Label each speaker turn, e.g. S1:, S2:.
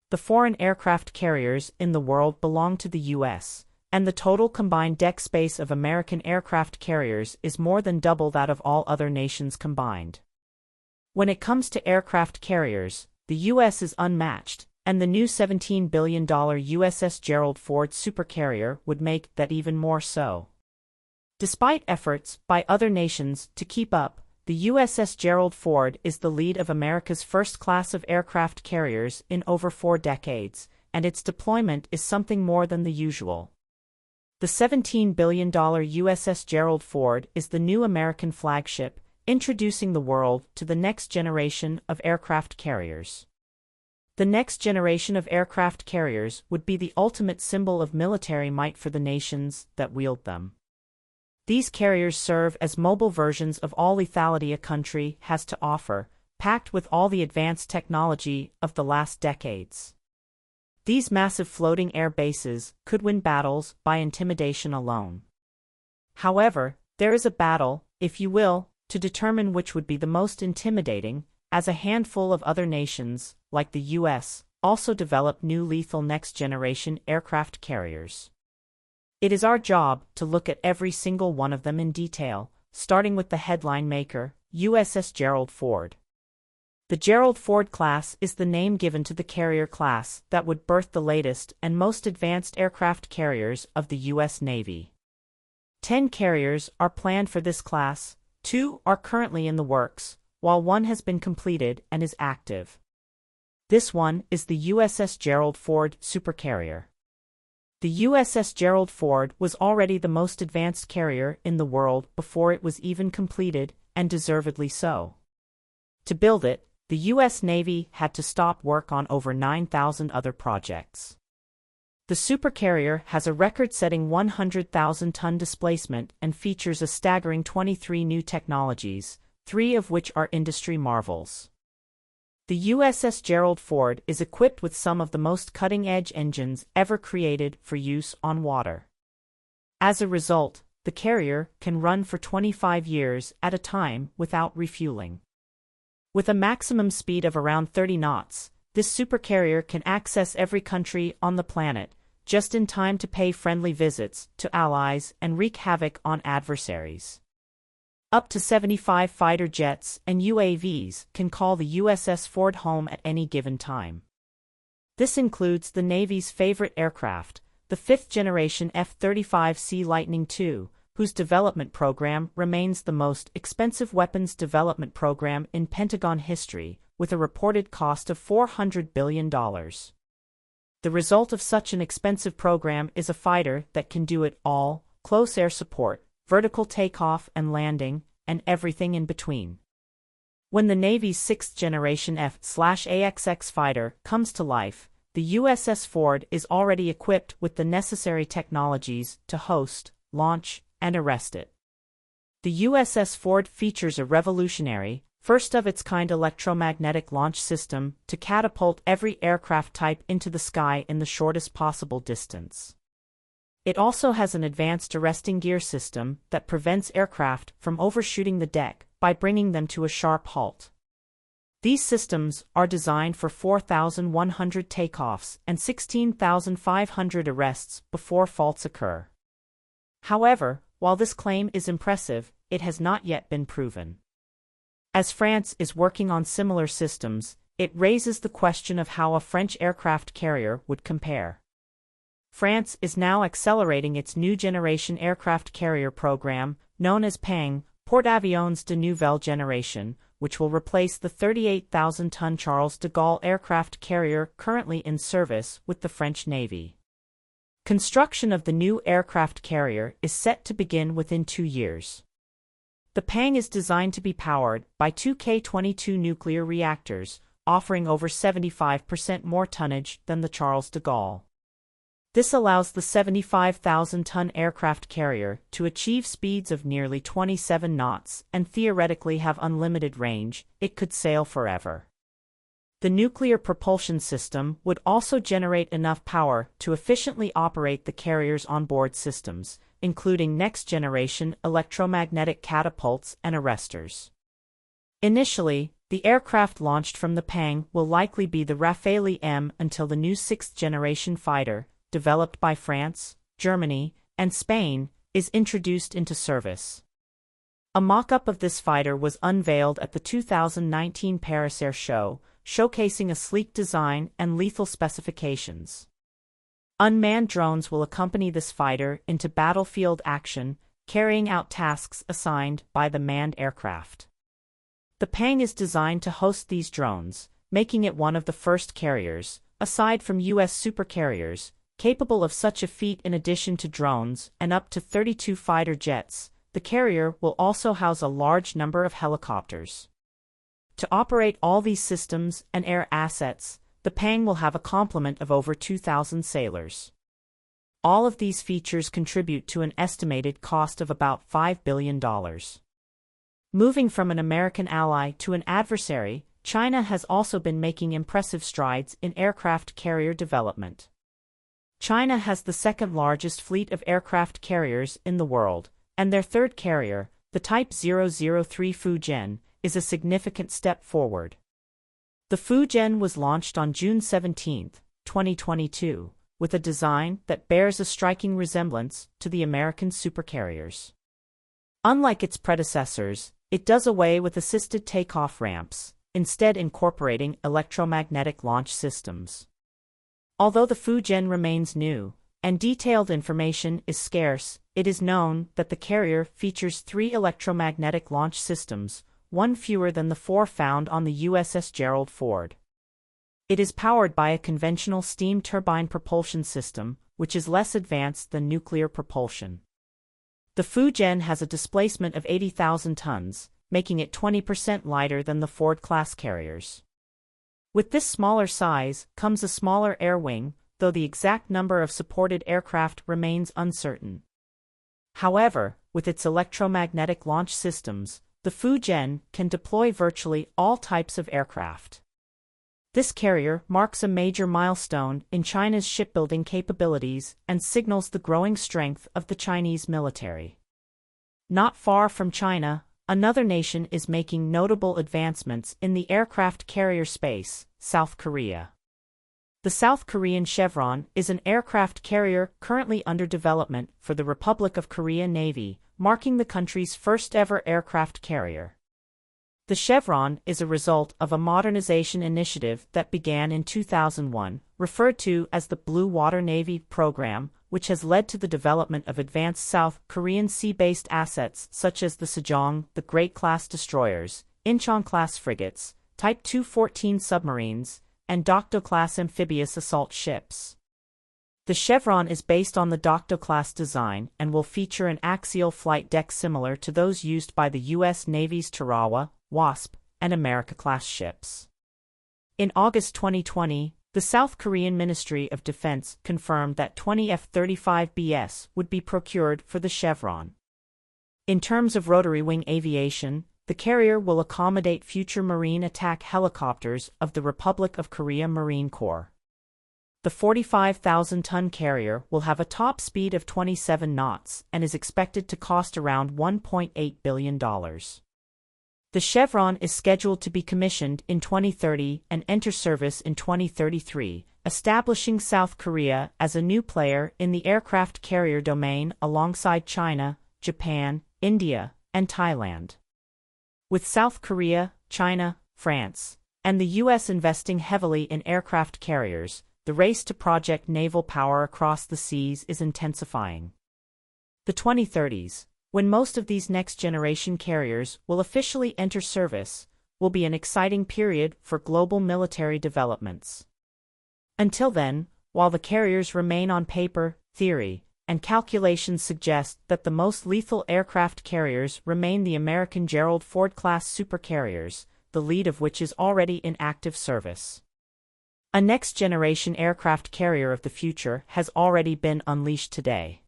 S1: The foreign aircraft carriers in the world belong to the U.S., and the total combined deck space of American aircraft carriers is more than double that of all other nations combined. When it comes to aircraft carriers, the U.S. is unmatched, and the new $17 billion USS Gerald Ford supercarrier would make that even more so. Despite efforts by other nations to keep up, the USS Gerald Ford is the lead of America's first class of aircraft carriers in over 4 decades, and its deployment is something more than the usual. The $17 billion USS Gerald Ford is the new American flagship, introducing the world to the next generation of aircraft carriers. The next generation of aircraft carriers would be the ultimate symbol of military might for the nations that wield them. These carriers serve as mobile versions of all lethality a country has to offer, packed with all the advanced technology of the last decades. These massive floating air bases could win battles by intimidation alone. However, there is a battle, if you will, to determine which would be the most intimidating, as a handful of other nations, like the U.S., also develop new lethal next-generation aircraft carriers. It is our job to look at every single one of them in detail, starting with the headline maker, USS Gerald Ford. The Gerald Ford class is the name given to the carrier class that would birth the latest and most advanced aircraft carriers of the U.S. Navy. 10 carriers are planned for this class, 2 are currently in the works, while 1 has been completed and is active. This one is the USS Gerald Ford supercarrier. The USS Gerald Ford was already the most advanced carrier in the world before it was even completed, and deservedly so. To build it, the U.S. Navy had to stop work on over 9,000 other projects. The supercarrier has a record-setting 100,000-ton displacement and features a staggering 23 new technologies, 3 of which are industry marvels. The USS Gerald Ford is equipped with some of the most cutting-edge engines ever created for use on water. As a result, the carrier can run for 25 years at a time without refueling. With a maximum speed of around 30 knots, this supercarrier can access every country on the planet, just in time to pay friendly visits to allies and wreak havoc on adversaries. Up to 75 fighter jets and UAVs can call the USS Ford home at any given time. This includes the Navy's favorite aircraft, the 5th-generation F-35C Lightning II, whose development program remains the most expensive weapons development program in Pentagon history, with a reported cost of $400 billion. The result of such an expensive program is a fighter that can do it all: close air support, vertical takeoff and landing, and everything in between. When the Navy's 6th-generation F/A-XX fighter comes to life, the USS Ford is already equipped with the necessary technologies to host, launch, and arrest it. The USS Ford features a revolutionary, first-of-its-kind electromagnetic launch system to catapult every aircraft type into the sky in the shortest possible distance. It also has an advanced arresting gear system that prevents aircraft from overshooting the deck by bringing them to a sharp halt. These systems are designed for 4,100 takeoffs and 16,500 arrests before faults occur. However, while this claim is impressive, it has not yet been proven. As France is working on similar systems, it raises the question of how a French aircraft carrier would compare. France is now accelerating its new generation aircraft carrier program, known as PANG, Porte-Avions de Nouvelle Génération, which will replace the 38,000-ton Charles de Gaulle aircraft carrier currently in service with the French Navy. Construction of the new aircraft carrier is set to begin within 2 years. The PANG is designed to be powered by 2 K-22 nuclear reactors, offering over 75% more tonnage than the Charles de Gaulle. This allows the 75,000-ton aircraft carrier to achieve speeds of nearly 27 knots and theoretically have unlimited range. It could sail forever. The nuclear propulsion system would also generate enough power to efficiently operate the carrier's onboard systems, including next-generation electromagnetic catapults and arresters. Initially, The aircraft launched from the Pang will likely be the Rafale M until the new sixth-generation fighter, developed by France, Germany, and Spain, is introduced into service. A mock-up of this fighter was unveiled at the 2019 Paris Air Show, showcasing a sleek design and lethal specifications. Unmanned drones will accompany this fighter into battlefield action, carrying out tasks assigned by the manned aircraft. The Pang is designed to host these drones, making it one of the first carriers, aside from U.S. supercarriers, capable of such a feat. In addition to drones and up to 32 fighter jets, the carrier will also house a large number of helicopters. To operate all these systems and air assets, the Pang will have a complement of over 2,000 sailors. All of these features contribute to an estimated cost of about $5 billion. Moving from an American ally to an adversary, China has also been making impressive strides in aircraft carrier development. China has the second-largest fleet of aircraft carriers in the world, and their third carrier, the Type 003 Fujian, is a significant step forward. The Fujian was launched on June 17, 2022, with a design that bears a striking resemblance to the American supercarriers. Unlike its predecessors, it does away with assisted takeoff ramps, instead incorporating electromagnetic launch systems. Although the Fujian remains new, and detailed information is scarce, it is known that the carrier features 3 electromagnetic launch systems, one fewer than the 4 found on the USS Gerald Ford. It is powered by a conventional steam turbine propulsion system, which is less advanced than nuclear propulsion. The Fujian has a displacement of 80,000 tons, making it 20% lighter than the Ford-class carriers. With this smaller size comes a smaller air wing, though the exact number of supported aircraft remains uncertain. However, with its electromagnetic launch systems, the Fujian can deploy virtually all types of aircraft. This carrier marks a major milestone in China's shipbuilding capabilities and signals the growing strength of the Chinese military. Not far from China, another nation is making notable advancements in the aircraft carrier space, South Korea. The South Korean Chevron is an aircraft carrier currently under development for the Republic of Korea Navy, marking the country's first-ever aircraft carrier. The Chevron is a result of a modernization initiative that began in 2001, referred to as the Blue Water Navy program, which has led to the development of advanced South Korean sea-based assets such as the Sejong, the Great-class destroyers, Incheon-class frigates, Type 214 submarines, and Dokdo-class amphibious assault ships. The Chevron is based on the Dokdo-class design and will feature an axial flight deck similar to those used by the U.S. Navy's Tarawa, Wasp, and America-class ships. In August 2020, the South Korean Ministry of Defense confirmed that 20 F-35Bs would be procured for the Chevron. In terms of rotary wing aviation, the carrier will accommodate future marine attack helicopters of the Republic of Korea Marine Corps. The 45,000-ton carrier will have a top speed of 27 knots and is expected to cost around $1.8 billion. The Chevron is scheduled to be commissioned in 2030 and enter service in 2033, establishing South Korea as a new player in the aircraft carrier domain alongside China, Japan, India, and Thailand. With South Korea, China, France, and the U.S. investing heavily in aircraft carriers, the race to project naval power across the seas is intensifying. The 2030s, when most of these next-generation carriers will officially enter service, will be an exciting period for global military developments. Until then, while the carriers remain on paper, theory, and calculations suggest that the most lethal aircraft carriers remain the American Gerald Ford-class supercarriers, the lead of which is already in active service. A next-generation aircraft carrier of the future has already been unleashed today.